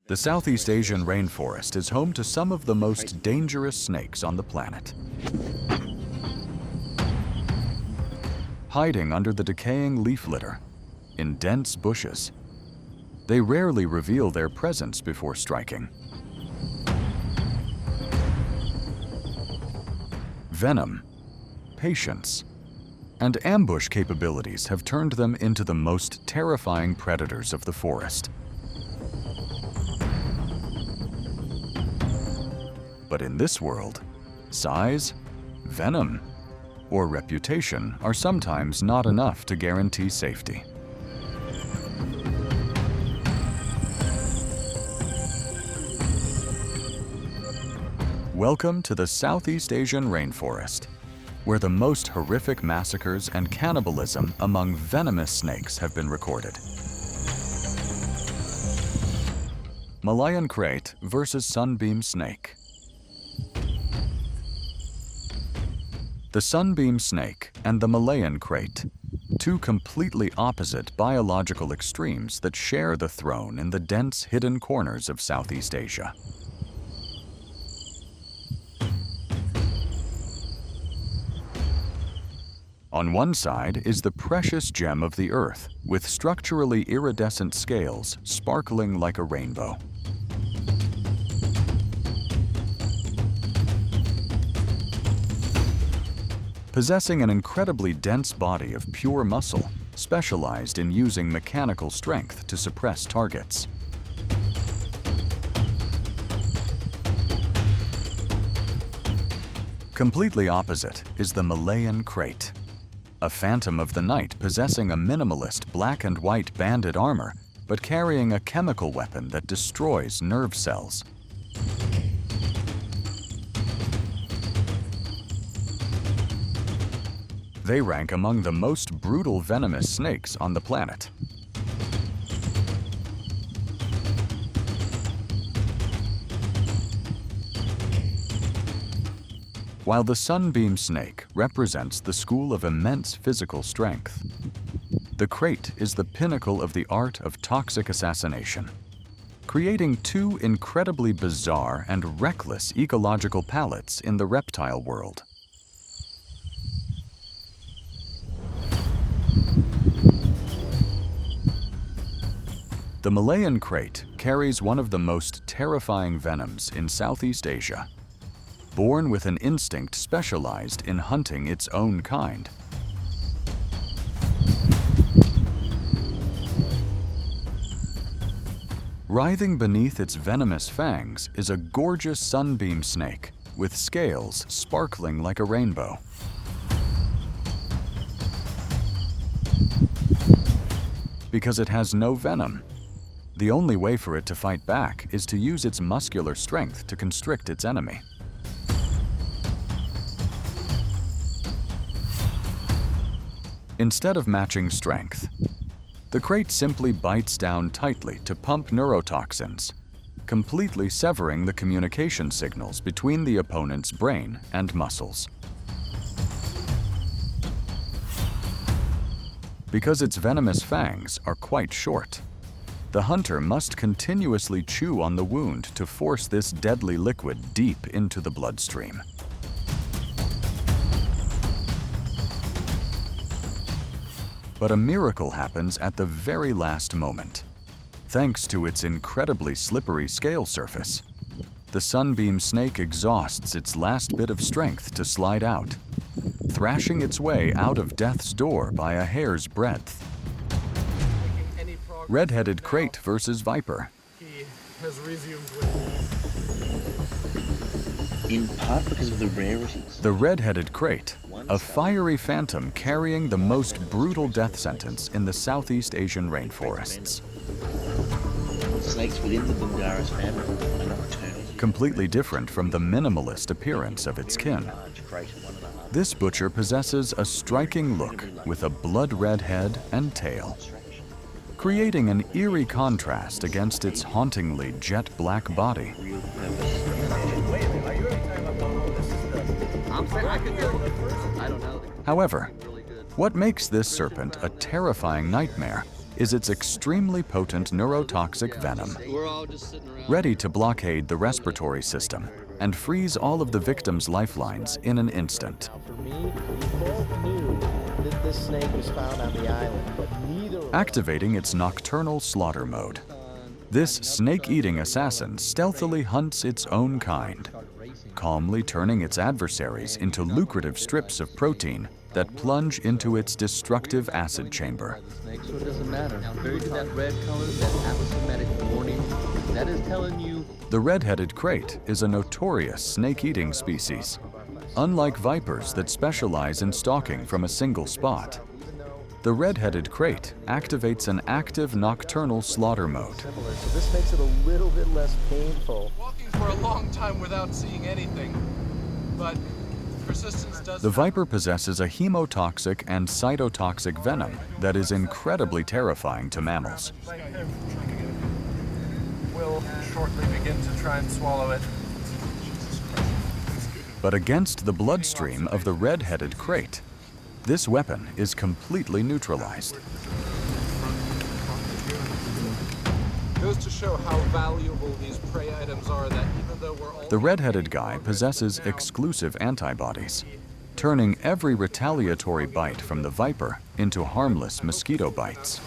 The Southeast Asian rainforest is home to some of the most dangerous snakes on the planet. Hiding under the decaying leaf litter, in dense bushes, they rarely reveal their presence before striking. Venom, patience, and ambush capabilities have turned them into the most terrifying predators of the forest. But in this world, size, venom, or reputation are sometimes not enough to guarantee safety. Welcome to the Southeast Asian rainforest, where the most horrific massacres and cannibalism among venomous snakes have been recorded. Malayan Krait versus Sunbeam snake. The Sunbeam snake and the Malayan Krait, two completely opposite biological extremes that share the throne in the dense hidden corners of Southeast Asia. On one side is the precious gem of the earth, with structurally iridescent scales sparkling like a rainbow. Possessing an incredibly dense body of pure muscle, specialized in using mechanical strength to suppress targets. Completely opposite is the Malayan Krait, a phantom of the night possessing a minimalist black and white banded armor, but carrying a chemical weapon that destroys nerve cells. They rank among the most brutal venomous snakes on the planet. While the Sunbeam snake represents the school of immense physical strength, the Krait is the pinnacle of the art of toxic assassination, creating two incredibly bizarre and reckless ecological palettes in the reptile world. The Malayan Krait carries one of the most terrifying venoms in Southeast Asia. Born with an instinct specialized in hunting its own kind. Writhing beneath its venomous fangs is a gorgeous sunbeam snake with scales sparkling like a rainbow. Because it has no venom, the only way for it to fight back is to use its muscular strength to constrict its enemy. Instead of matching strength, the Krait simply bites down tightly to pump neurotoxins, completely severing the communication signals between the opponent's brain and muscles. Because its venomous fangs are quite short, the hunter must continuously chew on the wound to force this deadly liquid deep into the bloodstream. But a miracle happens at the very last moment. Thanks to its incredibly slippery scale surface, the Sunbeam snake exhausts its last bit of strength to slide out, thrashing its way out of death's door by a hair's breadth. Red-headed Krait versus Viper. He has resumed with in part because of the rarities. The red-headed Krait, a fiery phantom carrying the most brutal death sentence in the Southeast Asian rainforests. Snakes within the Bungaris family are nocturnal. Completely different from the minimalist appearance of its kin. This butcher possesses a striking look with a blood-red head and tail, creating an eerie contrast against its hauntingly jet-black body. However, what makes this serpent a terrifying nightmare is its extremely potent neurotoxic venom, ready to blockade the respiratory system and freeze all of the victim's lifelines in an instant. For me, we both knew that this snake was found on the island, but neither of us Activating its nocturnal slaughter mode, this snake-eating assassin stealthily hunts its own kind, calmly turning its adversaries into lucrative strips of protein that plunge into its destructive acid chamber. So it doesn't matter. Very to that red color, that aposematic warning, that is telling you. The red-headed krait is a notorious snake-eating species. Unlike vipers that specialize in stalking from a single spot, the red-headed krait activates an active nocturnal slaughter mode. similar, so this makes it a little bit less painful. Walking for a long time without seeing anything, but persistence does. The viper possesses a hemotoxic and cytotoxic venom that is incredibly terrifying to mammals. Will shortly begin to try and swallow it. But against the bloodstream of the red-headed krait, this weapon is completely neutralized. Goes to show how valuable these prey items are, that even though we're all... The red-headed guy possesses exclusive antibodies, turning every retaliatory bite from the viper into harmless mosquito bites.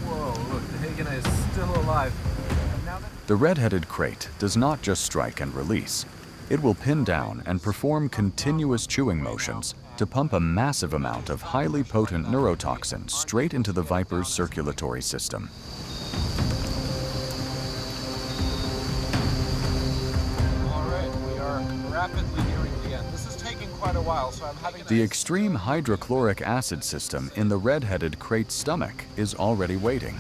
Whoa, look, the Hagen is still alive. The red-headed krait does not just strike and release. It will pin down and perform continuous chewing motions to pump a massive amount of highly potent neurotoxin straight into the viper's circulatory system. All right, we are rapidly nearing the end. This is taking quite a while, so I'm having The extreme hydrochloric acid system in the red-headed krait's stomach is already waiting,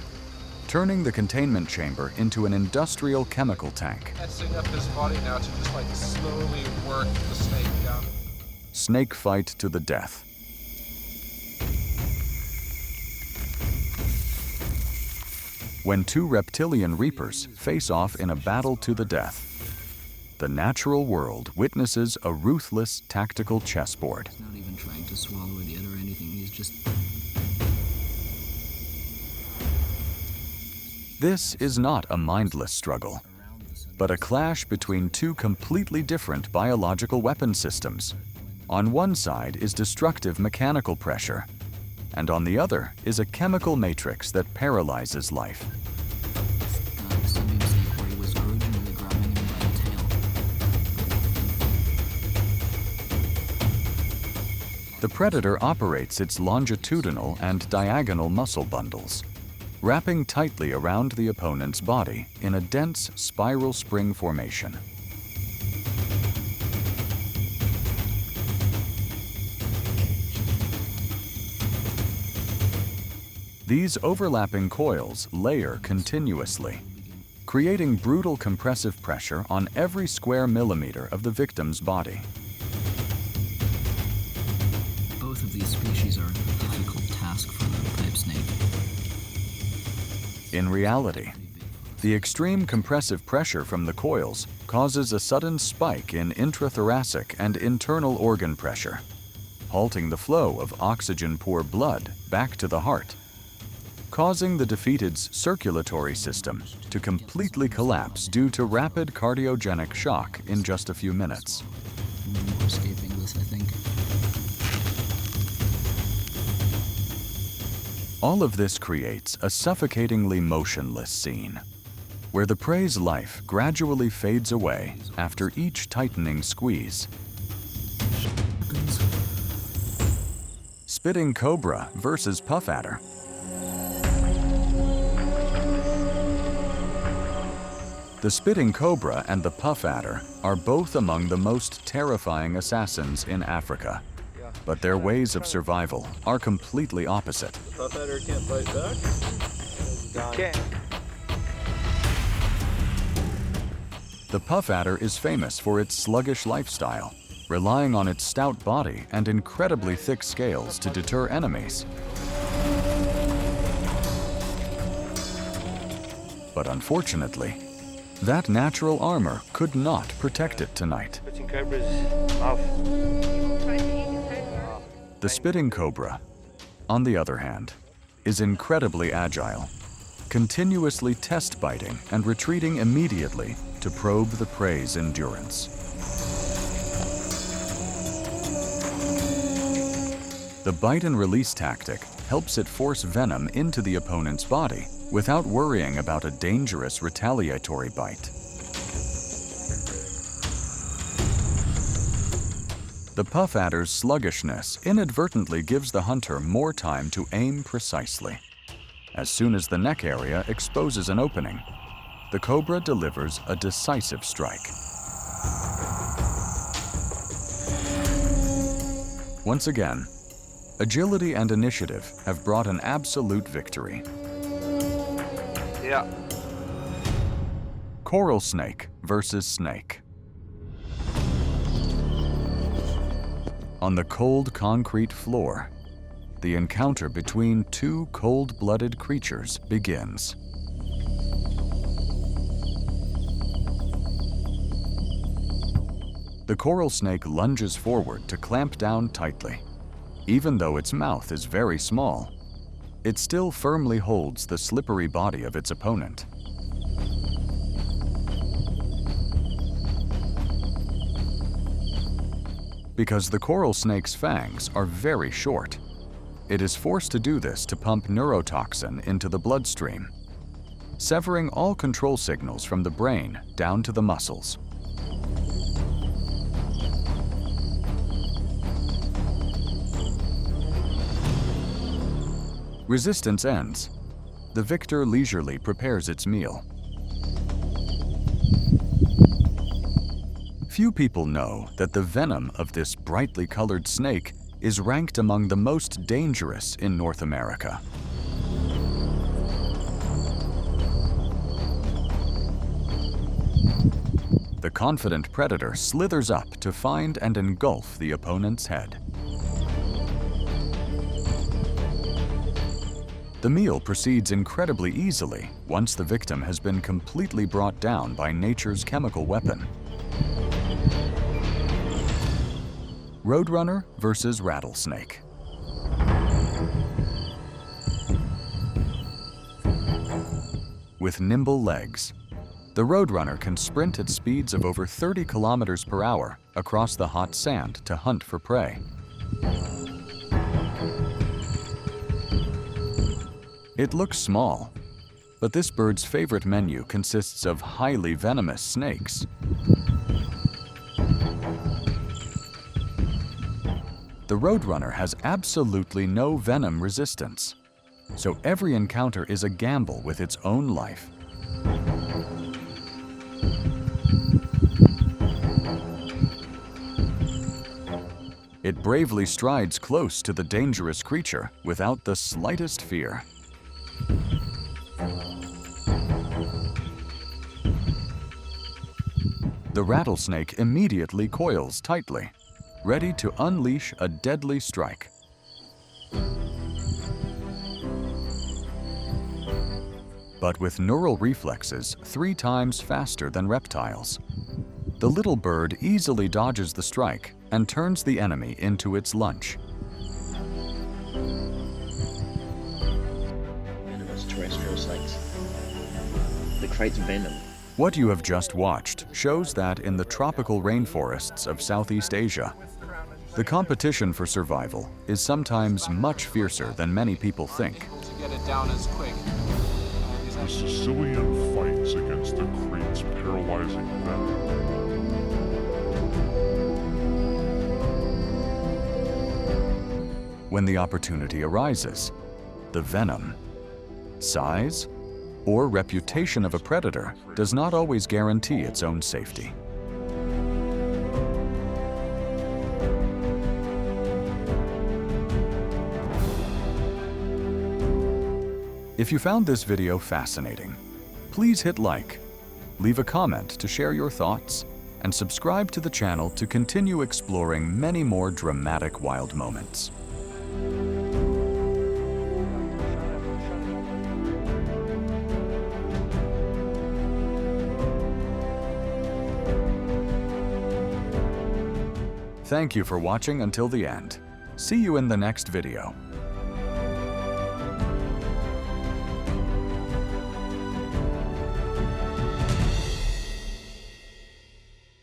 turning the containment chamber into an industrial chemical tank. messing up his body now to just like slowly work the snake down. Snake fight to the death. When two reptilian reapers face off in a battle to the death, the natural world witnesses a ruthless tactical chessboard. He's not even trying to swallow it yet or anything. He's just. This is not a mindless struggle, but a clash between two completely different biological weapon systems. On one side is destructive mechanical pressure, and on the other is a chemical matrix that paralyzes life. The Sunbeam snake where he was originally grabbing him by the tail. The predator operates its longitudinal and diagonal muscle bundles, wrapping tightly around the opponent's body in a dense spiral spring formation. These overlapping coils layer continuously, creating brutal compressive pressure on every square millimeter of the victim's body. Both of these species are a difficult task for the pipe snake. In reality, the extreme compressive pressure from the coils causes a sudden spike in intrathoracic and internal organ pressure, halting the flow of oxygen-poor blood back to the heart, causing the defeated's circulatory system to completely collapse due to rapid cardiogenic shock in just a few minutes. No more escaping this, I think. All of this creates a suffocatingly motionless scene, where the prey's life gradually fades away after each tightening squeeze. Spitting cobra versus puff adder. The spitting cobra and the puff adder are both among the most terrifying assassins in Africa, but their ways of survival are completely opposite. Puff adder can't fight back? Can't. The puff adder is famous for its sluggish lifestyle, relying on its stout body and incredibly thick scales to deter enemies. But unfortunately, that natural armor could not protect it tonight. Putting cobras off. The spitting cobra, on the other hand, is incredibly agile, continuously test biting and retreating immediately to probe the prey's endurance. The bite and release tactic helps it force venom into the opponent's body without worrying about a dangerous retaliatory bite. The puff adder's sluggishness inadvertently gives the hunter more time to aim precisely. As soon as the neck area exposes an opening, the cobra delivers a decisive strike. Once again, agility and initiative have brought an absolute victory. Yeah. Coral snake versus snake. On the cold concrete floor, the encounter between two cold-blooded creatures begins. The coral snake lunges forward to clamp down tightly. Even though its mouth is very small, it still firmly holds the slippery body of its opponent. Because the coral snake's fangs are very short, it is forced to do this to pump neurotoxin into the bloodstream, severing all control signals from the brain down to the muscles. Resistance ends. The victor leisurely prepares its meal. Few people know that the venom of this brightly colored snake is ranked among the most dangerous in North America. The confident predator slithers up to find and engulf the opponent's head. The meal proceeds incredibly easily once the victim has been completely brought down by nature's chemical weapon. Roadrunner versus rattlesnake. With nimble legs, the Roadrunner can sprint at speeds of over 30 kilometers per hour across the hot sand to hunt for prey. It looks small, but this bird's favorite menu consists of highly venomous snakes. The Roadrunner has absolutely no venom resistance, so every encounter is a gamble with its own life. It bravely strides close to the dangerous creature without the slightest fear. The rattlesnake immediately coils tightly, ready to unleash a deadly strike. But with neural reflexes 3 times faster than reptiles, the little bird easily dodges the strike and turns the enemy into its lunch. Venomous terrestrial snakes. The Krait's venom. What you have just watched shows that in the tropical rainforests of Southeast Asia, the competition for survival is sometimes much fiercer than many people think. To get it down as quick. The Sicilian fights against the Krait's paralyzing venom. When the opportunity arises, the venom, size, or reputation of a predator does not always guarantee its own safety. If you found this video fascinating, please hit like, leave a comment to share your thoughts, and subscribe to the channel to continue exploring many more dramatic wild moments. Thank you for watching until the end. See you in the next video.